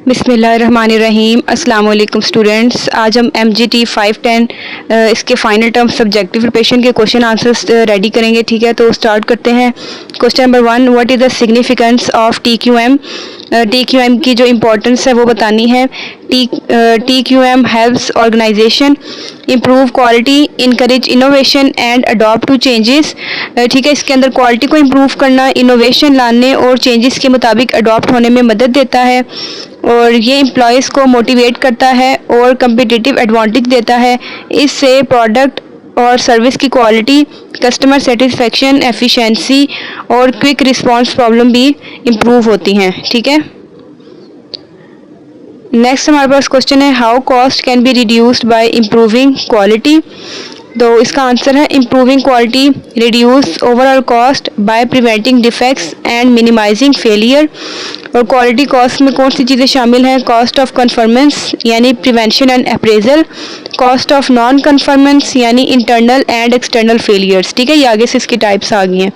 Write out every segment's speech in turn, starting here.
बिस्मिल्लाहिर्रहमानिर्रहीम। अस्सलाम वालेकुम स्टूडेंट्स। आज हम MGT 510 इसके फाइनल टर्म सब्जेक्टिव प्रिपरेशन के क्वेश्चन आंसर्स रेडी करेंगे। ठीक है, तो स्टार्ट करते हैं। Question number 1, what is the significance of TQM। TQM की जो इम्पोर्टेंस है वो बतानी है। TQM helps organisation improve quality, encourage innovation and adopt to changes. ठीक है, इसके अंदर क्वालिटी को इम्प्रूव करना, इनोवेशन लाने और चेंजेस के मुताबिक अडॉप्ट होने में मदद देता है, और ये एम्प्लॉयज़ को मोटिवेट करता है और कम्पिटिटिव एडवांटेज देता है। इससे प्रोडक्ट और सर्विस की क्वालिटी, कस्टमर सेटिस्फेक्शन, एफिशिएंसी और क्विक रिस्पांस प्रॉब्लम भी इम्प्रूव होती हैं। ठीक है, नेक्स्ट हमारे पास क्वेश्चन है, how cost can be reduced by improving quality. तो इसका आंसर है, improving quality reduce overall cost by preventing defects and minimising failure. और क्वालिटी कॉस्ट में कौन सी चीज़ें शामिल हैं? कॉस्ट ऑफ कन्फर्मेंस यानी prevention and appraisal, cost of non conformance यानी इंटरनल एंड एक्सटर्नल फेलियर्स। ठीक है, ये आगे से इसकी टाइप्स आ गई हैं।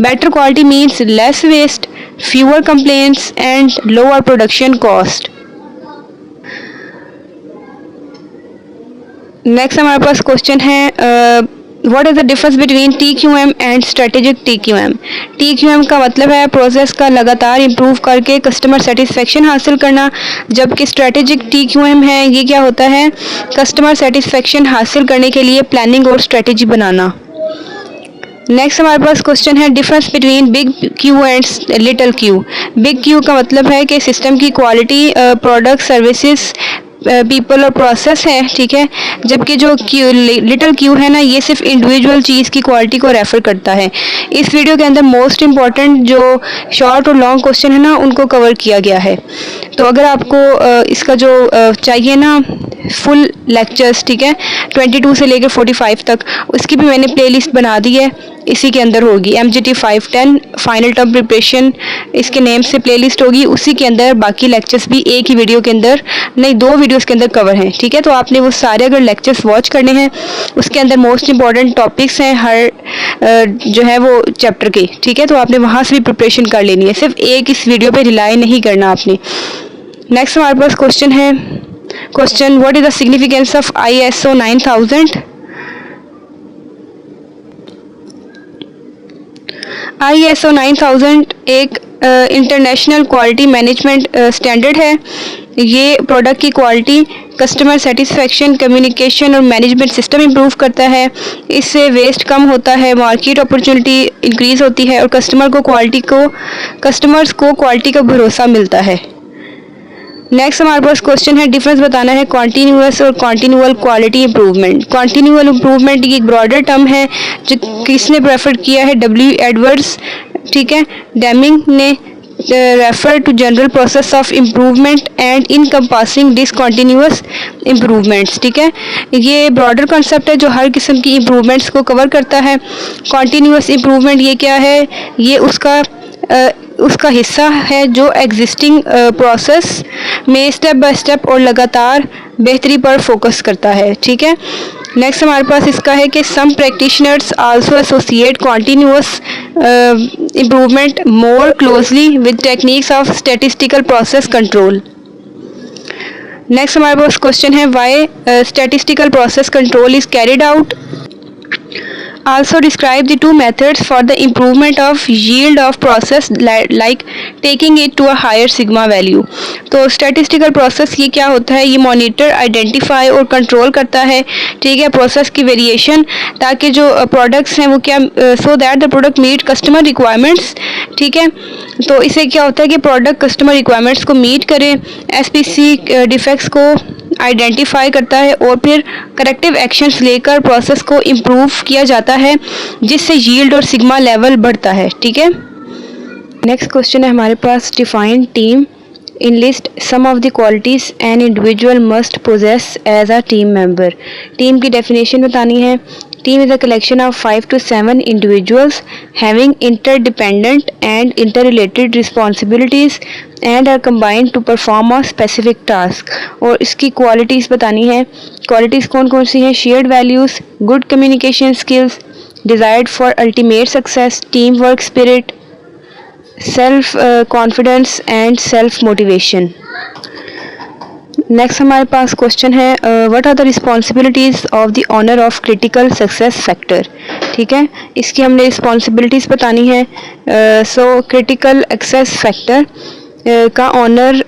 Better quality means less waste, fewer complaints and lower production cost. Next हमारे पास क्वेश्चन है, what is the difference between TQM and strategic TQM। TQM का मतलब है प्रोसेस का लगातार इम्प्रूव करके कस्टमर सेटिस्फेक्शन हासिल करना, जबकि स्ट्रेटेजिक TQM है ये क्या होता है? कस्टमर सेटिस्फेक्शन हासिल करने के लिए प्लानिंग और स्ट्रेटेजी बनाना। नेक्स्ट हमारे पास क्वेश्चन है, difference between big Q and little Q. Big Q का मतलब है कि सिस्टम की क्वालिटी, प्रोडक्ट, सर्विसेज, पीपल और प्रोसेस है। ठीक है, जबकि जो लिटिल क्यू है ना, ये सिर्फ इंडिविजुअल चीज़ की क्वालिटी को रेफ़र करता है। इस वीडियो के अंदर मोस्ट इम्पॉर्टेंट जो शॉर्ट और लॉन्ग क्वेश्चन है ना, उनको कवर किया गया है। तो अगर आपको इसका जो चाहिए ना फुल लेक्चर्स, ठीक है, 22 से लेकर 45 तक, उसकी भी मैंने प्लेलिस्ट बना दी है, इसी के अंदर होगी। MGT 510 फाइनल टर्म प्रिपरेशन इसके नेम से प्लेलिस्ट होगी, उसी के अंदर बाकी लेक्चर्स भी एक ही वीडियो के अंदर, नहीं 2 वीडियोस के अंदर कवर हैं। ठीक है, तो आपने वो सारे अगर लेक्चर्स वॉच करने हैं, उसके अंदर मोस्ट इंपॉर्टेंट टॉपिक्स हैं हर जो है वो चैप्टर के। ठीक है, तो आपने वहाँ से भी प्रिपरेशन कर लेनी है, सिर्फ एक इस वीडियो पर रिलाई नहीं करना आपने। नेक्स्ट हमारे पास क्वेश्चन है, question, what is the significance of ISO 9000। ISO 9000 एक इंटरनेशनल क्वालिटी मैनेजमेंट स्टैंडर्ड है। ये प्रोडक्ट की क्वालिटी, कस्टमर सेटिस्फेक्शन, कम्युनिकेशन और मैनेजमेंट सिस्टम इम्प्रूव करता है। इससे वेस्ट कम होता है, मार्केट अपॉर्चुनिटी इंक्रीज़ होती है और कस्टमर्स को क्वालिटी का भरोसा मिलता है। नेक्स्ट हमारे पास क्वेश्चन है, डिफरेंस बताना है कॉन्टीन्यूअस और कॉन्टीन्यूअल क्वालिटी इंप्रूवमेंट। कॉन्टीन्यूअल इंप्रूवमेंट ये एक ब्रॉडर टर्म है जो किसने प्रेफर किया है? W. एडवर्ड्स। ठीक है, डेमिंग ने refer to general process of improvement and encompassing discontinuous improvements. ठीक है, ये ब्रॉडर कॉन्सेप्ट है जो हर किस्म की इम्प्रूवमेंट्स को कवर करता है। कॉन्टीन्यूअस इम्प्रूवमेंट ये क्या है? ये उसका हिस्सा है जो एग्जिस्टिंग प्रोसेस में स्टेप बाय स्टेप और लगातार बेहतरी पर फोकस करता है। ठीक है, नेक्स्ट हमारे पास इसका है कि some practitioners also associate continuous improvement more closely with techniques of statistical process control. Next हमारे पास क्वेश्चन है, why statistical process control is carried out. Also describe the two methods for the improvement of yield of process like taking it to a higher sigma value। तो statistical process ये क्या होता है? ये monitor, identify और control करता है, ठीक है, process की variation, ताकि जो products हैं वो क्या so that the product meet customer requirements। ठीक है, तो इससे क्या होता है कि product customer requirements को meet करे, SPC defects को आइडेंटिफाई करता है और फिर करेक्टिव एक्शंस लेकर प्रोसेस को इम्प्रूव किया जाता है, जिससे यील्ड और सिग्मा लेवल बढ़ता है। ठीक है, नेक्स्ट क्वेश्चन है हमारे पास, define team in list some of the qualities an individual must possess as a team member. Team की डेफिनेशन बतानी है। Team is a collection of 5 to 7 individuals having interdependent and interrelated responsibilities and are combined to perform a specific task। और इसकी qualities बतानी है। Qualities कौन कौन सी हैं? Shared values, good communication skills, desired for ultimate success, team work spirit, self confidence and self motivation. Next हमारे पास क्वेश्चन है what are the responsibilities of the owner of critical success factor. ठीक है, इसकी हमने रिस्पॉन्सिबिलिटीज़ बतानी है। So critical success factor का ऑनर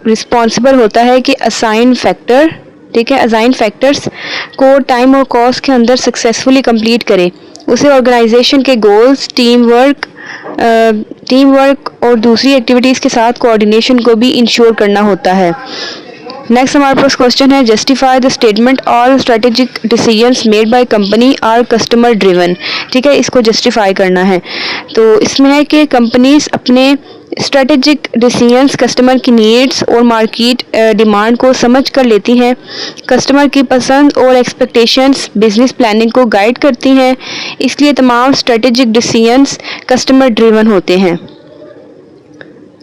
रिस्पॉन्सिबल होता है कि असाइन फैक्टर, ठीक है, असाइन फैक्टर्स को टाइम और कॉस्ट के अंदर सक्सेसफुली कंप्लीट करे। उसे ऑर्गेनाइजेशन के गोल्स, टीम वर्क और दूसरी एक्टिविटीज़ के साथ कोऑर्डिनेशन को भी इंश्योर करना होता है। नेक्स्ट हमारे पास क्वेश्चन है justify the statement all strategic decisions made by company are customer driven. ठीक है, इसको जस्टिफाई करना है। तो इसमें है कि कंपनीज अपने स्ट्रेटेजिक डिसीजंस कस्टमर की नीड्स और मार्केट डिमांड को समझ कर लेती हैं। कस्टमर की पसंद और एक्सपेक्टेशंस बिजनेस प्लानिंग को गाइड करती हैं, इसलिए तमाम स्ट्रेटेजिक डिसीजंस कस्टमर ड्रिवन होते हैं।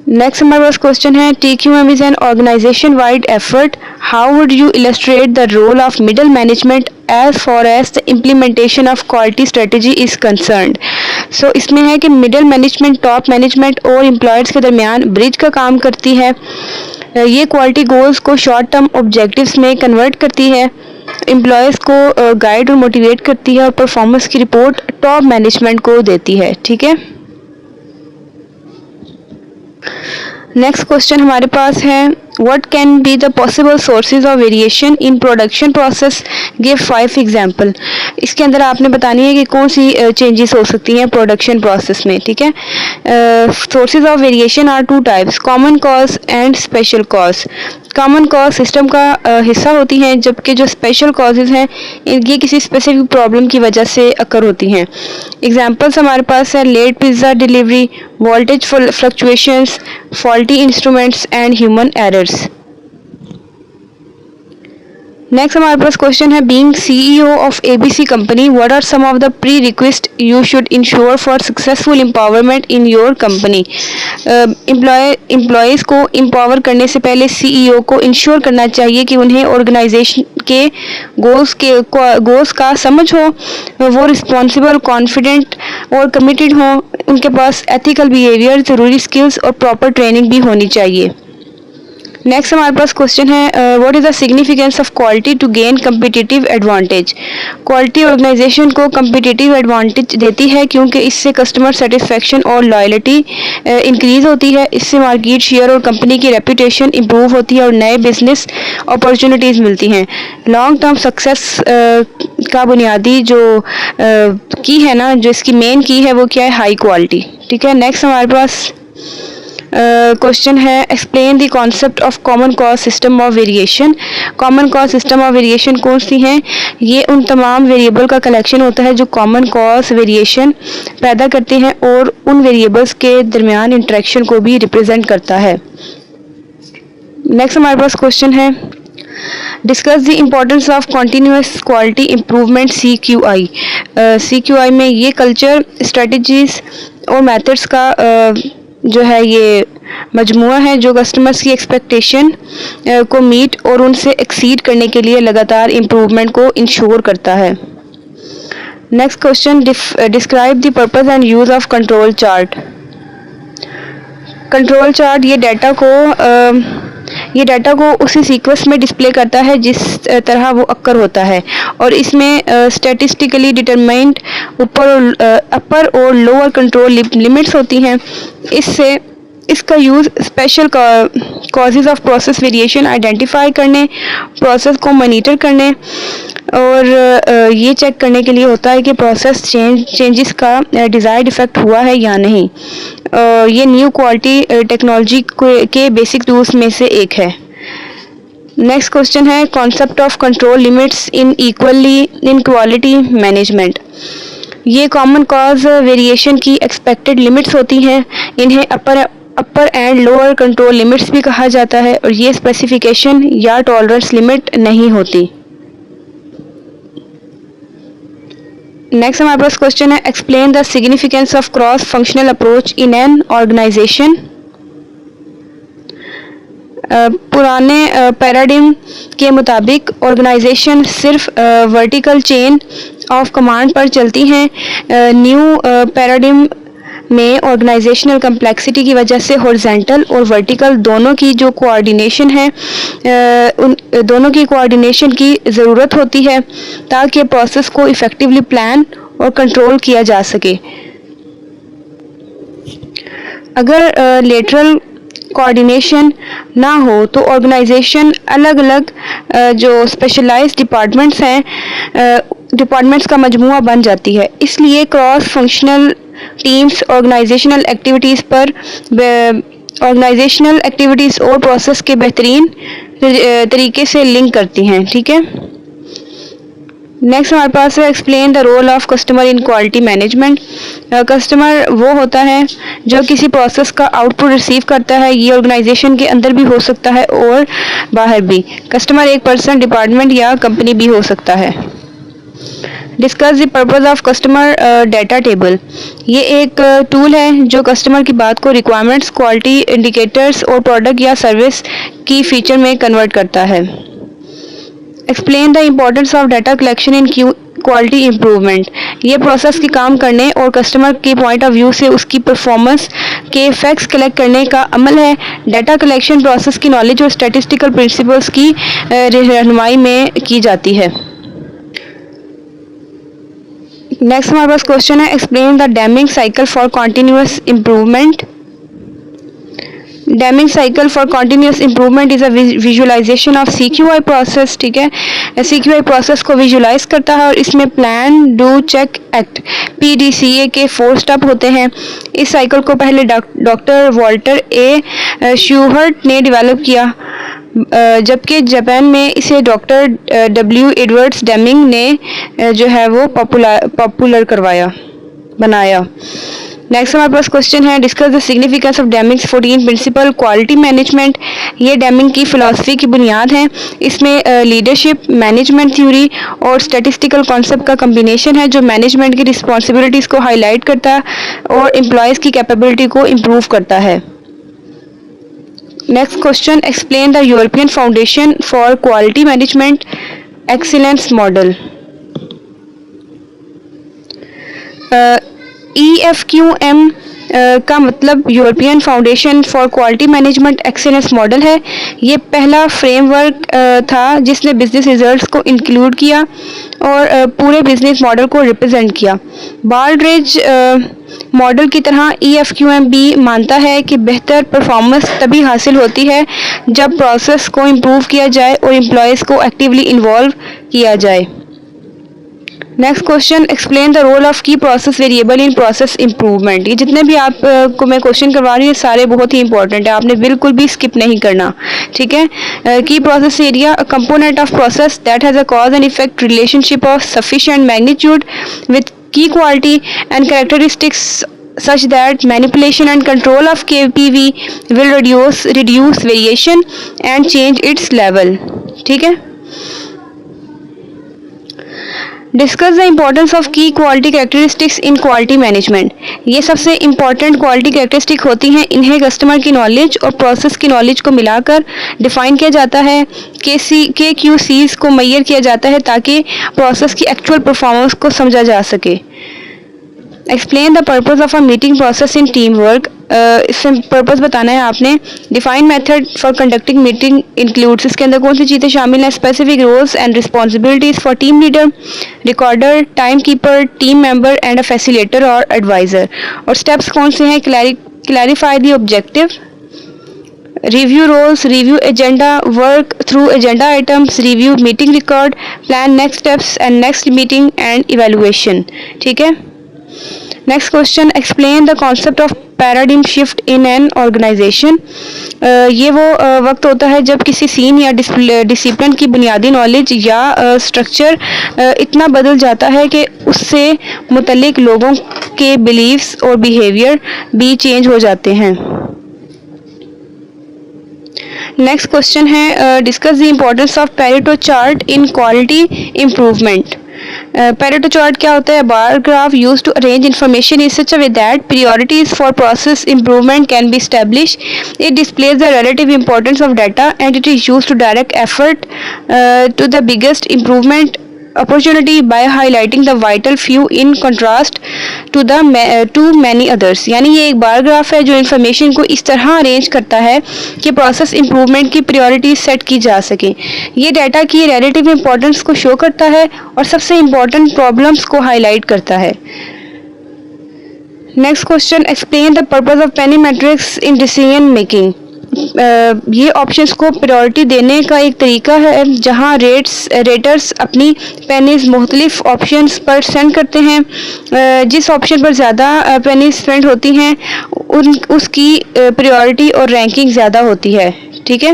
नेक्स्ट हमारे पास क्वेश्चन है TQM is an organization wide effort, how would you illustrate the role of middle management as far as the implementation of quality strategy is concerned. So इसमें है कि middle management top management और employees के दरमियान bridge का काम करती है। ये क्वालिटी गोल्स को शॉर्ट टर्म ऑब्जेक्टिव्स में कन्वर्ट करती है, एम्प्लॉयज़ को गाइड और मोटिवेट करती है और परफॉर्मेंस की रिपोर्ट टॉप मैनेजमेंट को देती है। ठीक है, नेक्स्ट क्वेश्चन हमारे पास है what can be the possible sources of variation in production process, give 5 example. इसके अंदर आपने बतानी है कि कौन सी चेंजेस हो सकती हैं प्रोडक्शन प्रोसेस में। ठीक है, sources of variation are 2 types, common cause and special cause. Common cause system का हिस्सा होती हैं, जबकि जो स्पेशल कॉजेज हैं ये किसी स्पेसिफिक प्रॉब्लम की वजह से अकर होती हैं। एग्जांपल्स हमारे पास है late pizza delivery, voltage fluctuations, faulty instruments and human errors. Next हमारे पास क्वेश्चन है being CEO of ABC company, what are some of the pre request you should ensure for successful empowerment in your company. Employees को empower करने से पहले CEO को ensure करना चाहिए कि उन्हें ऑर्गेनाइजेशन के गोल्स का समझ हो, वो रिस्पॉन्सिबल, कॉन्फिडेंट और कमिटेड हों, उनके पास एथिकल बिहेवियर, ज़रूरी स्किल्स और प्रॉपर ट्रेनिंग भी होनी चाहिए। नेक्स्ट हमारे पास क्वेश्चन है what is the significance of quality to gain competitive advantage. Quality organisation को कम्पिटिटिव एडवांटेज देती है क्योंकि इससे कस्टमर सेटिस्फेक्शन और लॉयल्टी इंक्रीज़ होती है। इससे मार्केट शेयर और कंपनी की रेपुटेशन इंप्रूव होती है और नए बिजनेस अपॉर्चुनिटीज़ मिलती हैं। लॉन्ग टर्म सक्सेस का बुनियादी जो की है ना, जो इसकी मेन की है वो क्या है, हाई क्वालिटी। ठीक है, नेक्स्ट हमारे पास क्वेश्चन है explain the concept of common cause system of variation. Common cause system of variation कौन सी हैं? ये उन तमाम वेरिएबल का कलेक्शन होता है जो कॉमन कॉज वेरिएशन पैदा करते हैं और उन वेरिएबल्स के दरमियान इंटरेक्शन को भी रिप्रेजेंट करता है। नेक्स्ट हमारे पास क्वेश्चन है discuss the importance of continuous quality improvement CQI। CQI में ये कल्चर, स्ट्रेटजीज और मेथड्स का जो है ये मजमुआ है जो कस्टमर्स की एक्सपेक्टेशन को मीट और उनसे एक्सीड करने के लिए लगातार इम्प्रूवमेंट को इंश्योर करता है। Next question describe the purpose and use of control chart. Control chart ये डाटा को उसी सीक्वेंस में डिस्प्ले करता है जिस तरह वो अक्कर होता है और इसमें स्टैटिस्टिकली डिटरमाइंड अपर और लोअर कंट्रोल लिमिट्स होती हैं। इसका use special causes of process variation identify करने, प्रोसेस को मॉनिटर करने और ये चेक करने के लिए होता है कि प्रोसेस चेंजेस का डिज़ायर्ड इफ़ेक्ट हुआ है या नहीं। ये न्यू क्वालिटी टेक्नोलॉजी के बेसिक टूल्स में से एक है। नेक्स्ट क्वेश्चन है concept of control limits in quality management. ये कॉमन कॉज वेरिएशन की एक्सपेक्टेड लिमिट्स होती हैं। इन्हें अपर एंड लोअर कंट्रोल लिमिट्स भी कहा जाता है और ये स्पेसिफिकेशन या टॉलरेंस लिमिट नहीं होती। नेक्स्ट हमारे पास क्वेश्चन है explain the significance of cross functional approach in an organisation. पुराने पैराडिम के मुताबिक ऑर्गेनाइजेशन सिर्फ वर्टिकल चेन ऑफ कमांड पर चलती हैं। न्यू पैराडिम में ऑर्गेनाइजेशनल कम्प्लेक्सिटी की वजह से हॉरिजॉन्टल और वर्टिकल दोनों की जो कोऑर्डिनेशन है उन दोनों की कोऑर्डिनेशन की ज़रूरत होती है ताकि प्रोसेस को इफ़ेक्टिवली प्लान और कंट्रोल किया जा सके। अगर लेटरल कोऑर्डिनेशन ना हो तो ऑर्गेनाइजेशन अलग अलग जो स्पेशलाइज्ड डिपार्टमेंट्स का मजमूआ बन जाती है। इसलिए cross functional teams organizational activities और प्रोसेस के बेहतरीन तरीके से लिंक करती हैं। ठीक है, नेक्स्ट हमारे पास है explain the role of customer in quality management. Customer वो होता है जो किसी प्रोसेस का आउटपुट रिसीव करता है। ये ऑर्गेनाइजेशन के अंदर भी हो सकता है और बाहर भी। कस्टमर एक पर्सन, डिपार्टमेंट या कंपनी भी हो सकता है। Discuss the purpose of customer data table. ये एक टूल है जो कस्टमर की बात को रिक्वायरमेंट्स, क्वालिटी इंडिकेटर्स और प्रोडक्ट या सर्विस की फीचर में कन्वर्ट करता है। Explain the importance of data collection in quality improvement. ये प्रोसेस के काम करने और कस्टमर के पॉइंट ऑफ व्यू से उसकी परफॉर्मेंस के फैक्ट्स कलेक्ट करने का अमल है। डाटा कलेक्शन प्रोसेस की नॉलेज और स्टैटिस्टिकल प्रिंसिपल्स की रहनुमाई में की जाती है। नेक्स्ट हमारे पास क्वेश्चन है explain the Deming cycle for continuous improvement. Deming cycle for continuous improvement is a visualization of CQI process. ठीक है, CQI प्रोसेस को विजुअलाइज करता है और इसमें plan, do, check, act PDCA के 4 स्टेप होते हैं। इस साइकिल को पहले डॉक्टर वॉल्टर ए श्यूहर्ट ने डेवलप किया, जबकि जापान में इसे डॉक्टर W एडवर्ड्स डेमिंग ने जो है वो पॉपुलर बनाया। नेक्स्ट हमारे पास क्वेश्चन है discuss the significance of Deming's 14 principle quality management. ये डेमिंग की फिलॉसफी की बुनियाद है। इसमें लीडरशिप, मैनेजमेंट थ्योरी और स्टैटिस्टिकल कॉन्सेप्ट का कम्बिनेशन है जो मैनेजमेंट की रिस्पॉन्सिबिलिटीज़ को हाईलाइट करता है और एम्प्लॉयज़ की कैपेबिलिटी को इम्प्रूव करता है। Next question explain the European foundation for quality management excellence model. EFQM का मतलब European foundation for quality management excellence model है। ये पहला फ्रेमवर्क था जिसने बिजनेस रिजल्ट्स को इंक्लूड किया और पूरे बिजनेस मॉडल को रिप्रेजेंट किया। बाल्ड्रेज मॉडल की तरह EFQM भी मानता है कि बेहतर परफॉर्मेंस तभी हासिल होती है जब प्रोसेस को इम्प्रूव किया जाए और एम्प्लॉयज़ को एक्टिवली इन्वॉल्व किया जाए। Next question explain the role of key process variable in process improvement. ये जितने भी आपको मैं क्वेश्चन करवा रही हूँ सारे बहुत ही इंपॉर्टेंट है, आपने बिल्कुल भी स्किप नहीं करना। ठीक है, key process area a component of process that has a cause and effect relationship of sufficient magnitude with key quality and characteristics such that manipulation and control of KPV will reduce variation and change its level। ठीक है, discuss the importance of की quality characteristics इन quality management. ये सबसे important quality characteristic होती हैं। इन्हें customer की knowledge और प्रोसेस की नॉलेज को मिलाकर डिफाइन किया जाता है। KQCs को मैयर किया जाता है ताकि प्रोसेस की एक्चुअल परफॉर्मेंस को समझा जा सके। Explain the purpose of a meeting process in team work. इसमें पर्पस बताना है आपने। Define method for conducting meeting includes, इसके अंदर कौन सी चीज़ें शामिल हैं। Specific roles and responsibilities for team leader, recorder, time keeper, team member and a facilitator और एडवाइज़र। और स्टेप्स कौन से हैं। Clarify the objective, review roles, review agenda, work through agenda items, review meeting record, plan next steps and next meeting and evaluation. ठीक है, next question explain the concept of paradigm shift in an organization. ये वो वक्त होता है जब किसी scene या डिसिप्लिन की बुनियादी नॉलेज या स्ट्रक्चर इतना बदल जाता है कि उससे मुतल्लिक लोगों के बिलीव्स और बिहेवियर भी चेंज हो जाते हैं। नेक्स्ट क्वेश्चन है discuss the importance of Pareto chart in quality improvement. Pareto chart क्या होता है। Bar graph used to arrange information in such a way that priorities for process improvement can be established. It displays the relative importance of data and it is used to direct effort to the biggest improvement opportunity by highlighting the vital few in contrast to many others। यानी ये एक bar graph है जो information को इस तरह arrange करता है कि प्रोसेस इंप्रूवमेंट की प्रायोरिटी सेट की जा सके। ये डाटा की रिलेटिव इंपॉर्टेंस को शो करता है और सबसे इम्पोर्टेंट प्रॉब्लम्स को हाईलाइट करता है। Next question, explain the purpose of Penney matrix in decision making. ये ऑप्शंस को प्रायोरिटी देने का एक तरीका है जहां रेटर्स अपनी पेनीज मुख्तलिफ ऑप्शंस पर सेंड करते हैं। जिस ऑप्शन पर ज़्यादा पेनीज स्पेंड होती हैं उसकी प्रायोरिटी और रैंकिंग ज़्यादा होती है। ठीक है।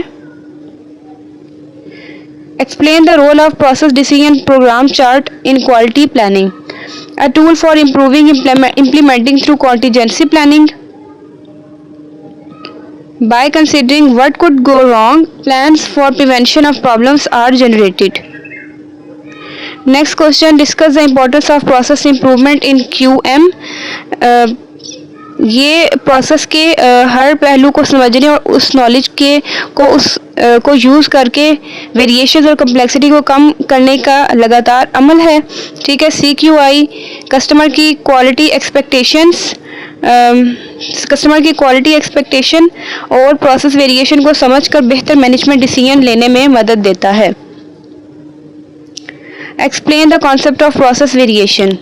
Explain the role of process decision program chart in quality planning, a tool for improving implementing through contingency planning। By considering what could go wrong, plans for prevention of problems are generated। Next question, discuss the importance of process improvement in QM। ये process के हर पहलू को समझने और उस knowledge को use करके variation और कम्प्लेक्सिटी को कम करने का लगातार अमल है। ठीक है। CQI, कस्टमर की क्वालिटी एक्सपेक्टेशन और प्रोसेस वेरिएशन को समझकर बेहतर मैनेजमेंट डिसीजन लेने में मदद देता है। Explain the concept of process variation.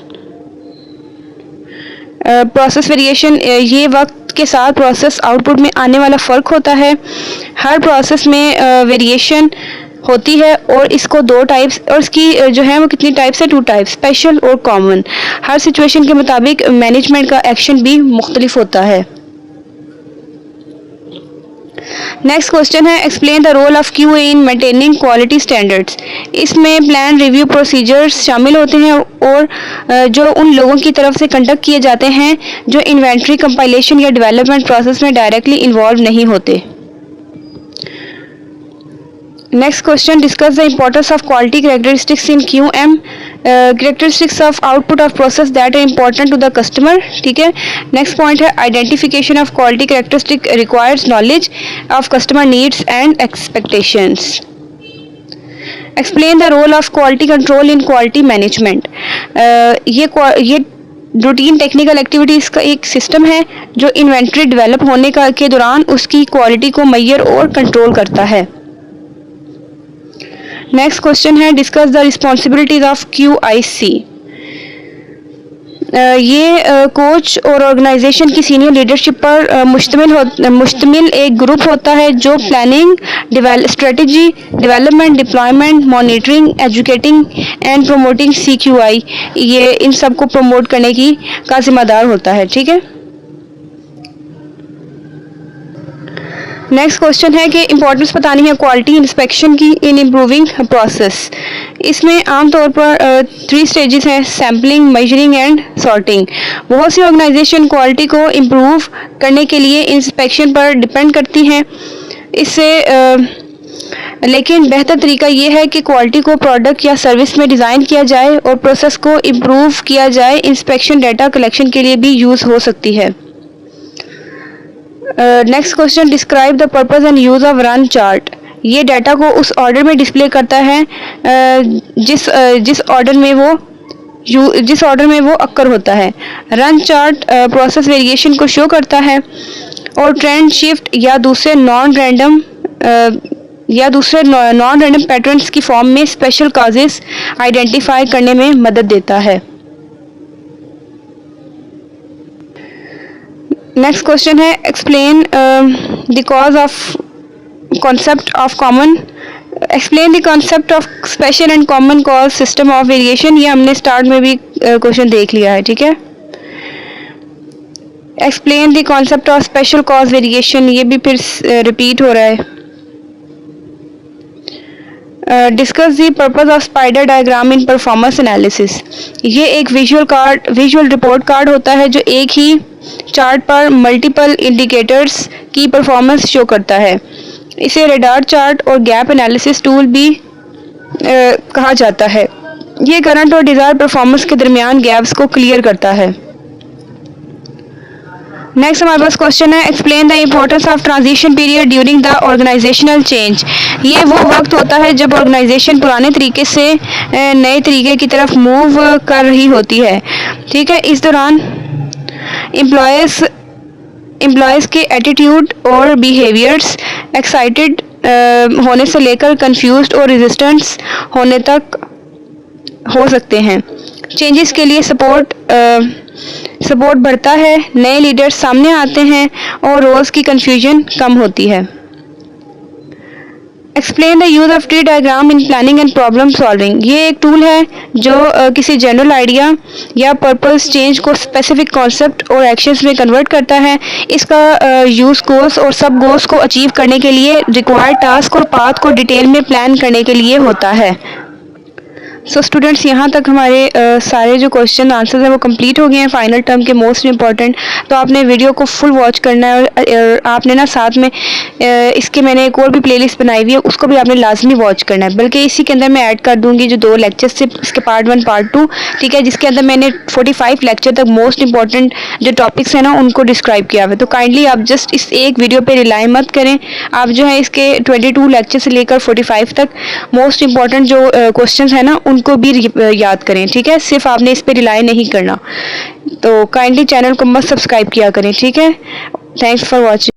Process variation ये वक्त के साथ प्रोसेस आउटपुट में आने वाला फ़र्क होता है। हर प्रोसेस में वेरिएशन होती है और इसको दो टाइप्स, और इसकी जो है वो कितनी टाइप्स है, 2 टाइप्स, स्पेशल और कॉमन। हर सिचुएशन के मुताबिक मैनेजमेंट का एक्शन भी मुख्तलिफ होता है। नेक्स्ट क्वेश्चन है, explain the role of QA in maintaining quality standards. इसमें प्लान रिव्यू प्रोसीजर्स शामिल होते हैं और जो उन लोगों की तरफ से कंडक्ट किए जाते हैं जो इन्वेंट्री कंपाइलेशन या डेवलपमेंट प्रोसेस में डायरेक्टली इन्वॉल्व नहीं होते। Next question, discuss the importance of quality characteristics in QM। Characteristics of output of process that are important to the customer. ठीक है। नेक्स्ट पॉइंट है, identification of quality characteristic requires knowledge of customer needs and expectations. Explain the role of quality control in quality management. ये routine technical activities का एक system है जो inventory develop होने के दौरान उसकी क्वालिटी को मेजर और कंट्रोल करता है। नेक्स्ट क्वेश्चन है, discuss the responsibilities of QIC। ये कोच और ऑर्गेनाइजेशन की सीनियर लीडरशिप पर मुश्तमिल एक ग्रुप होता है जो planning, strategy, development, deployment, monitoring, educating and promoting CQI, ये इन सब को प्रमोट करने का जिम्मेदार होता है। ठीक है। नेक्स्ट क्वेश्चन है कि इम्पोर्टेंस बतानी है क्वालिटी इंस्पेक्शन की इन इम्प्रूविंग प्रोसेस। इसमें आमतौर पर 3 स्टेजेस हैं, सैम्पलिंग, मेजरिंग एंड सॉर्टिंग। बहुत सी ऑर्गेनाइजेशन क्वालिटी को इम्प्रूव करने के लिए इंस्पेक्शन पर डिपेंड करती हैं। लेकिन बेहतर तरीका ये है कि क्वालिटी को प्रोडक्ट या सर्विस में डिज़ाइन किया जाए और प्रोसेस को इम्प्रूव किया जाए। इंस्पेक्शन डाटा कलेक्शन के लिए भी यूज़ हो सकती है। Next question, describe the purpose and use of run chart. ये डाटा को उस ऑर्डर में डिस्प्ले करता है जिस ऑर्डर में वो अक्कर होता है। रन चार्ट प्रोसेस वेरिएशन को शो करता है और ट्रेंड शिफ्ट या दूसरे नॉन रैंडम पैटर्न्स की फॉर्म में स्पेशल कॉजेस आइडेंटिफाई करने में मदद देता है। नेक्स्ट क्वेश्चन है, explain the cause of concept of common. Explain the concept of special and common cause system of variation. ये हमने स्टार्ट में भी क्वेश्चन देख लिया है। ठीक है। Explain the concept of special cause variation, ये भी फिर रिपीट हो रहा है। Discuss the purpose of spider diagram in performance analysis. ये एक विजुअल रिपोर्ट कार्ड होता है जो एक ही चार्ट पर मल्टीपल इंडिकेटर्स की परफॉर्मेंस शो करता है। इसे रडार चार्ट और गैप एनालिसिस टूल भी कहा जाता है। ये करंट और डिजायर परफॉर्मेंस के दरमियान गैप्स को क्लियर करता है। नेक्स्ट हमारे पास क्वेश्चन है explain the importance of transition period during the organizational change. ये वो वक्त होता है जब ऑर्गेनाइजेशन पुराने तरीके से नए तरीके की तरफ मूव कर रही होती है। ठीक है, इस दौरान एम्प्लॉयज़ के एटीट्यूड और बिहेवियर्स एक्साइटेड होने से लेकर कंफ्यूज्ड और रेजिस्टेंस होने तक हो सकते हैं। चेंजेस के लिए सपोर्ट बढ़ता है, नए लीडर्स सामने आते हैं और रोल्स की कंफ्यूजन कम होती है। Explain the use of tree diagram in planning and problem solving. ये एक टूल है जो किसी जनरल आइडिया या पर्पस चेंज को स्पेसिफिक कॉन्सेप्ट और एक्शंस में कन्वर्ट करता है। इसका यूज गोल्स और सब गोल्स को अचीव करने के लिए, रिक्वायर्ड टास्क और पाथ को डिटेल में प्लान करने के लिए होता है। सो स्टूडेंट्स, यहाँ तक हमारे सारे जो क्वेश्चन आंसर्स हैं वो कंप्लीट हो गए हैं फाइनल टर्म के मोस्ट इम्पॉर्टेंट। तो आपने वीडियो को फुल वॉच करना है और आपने ना साथ में इसके मैंने एक और भी प्लेलिस्ट बनाई हुई है, उसको भी आपने लाजमी वॉच करना है। बल्कि इसी के अंदर मैं ऐड कर दूँगी जो 2 लेक्चर्स थे, इसके पार्ट 1 पार्ट 2, ठीक है, जिसके अंदर मैंने 45 लेक्चर तक मोस्ट इंपॉर्टेंट जो टॉपिक्स हैं ना उनको डिस्क्राइब किया हुआ है। तो काइंडली आप जस्ट इस एक वीडियो पर रिलाई मत करें, आप जो है इसके 22 लेक्चर से लेकर 45 तक मोस्ट इंपॉर्टेंट जो क्वेश्चन हैं ना उनको भी याद करें। ठीक है, सिर्फ आपने इस पे रिलाई नहीं करना। तो काइंडली चैनल को मत सब्सक्राइब किया करें। ठीक है, थैंक्स फॉर वॉचिंग।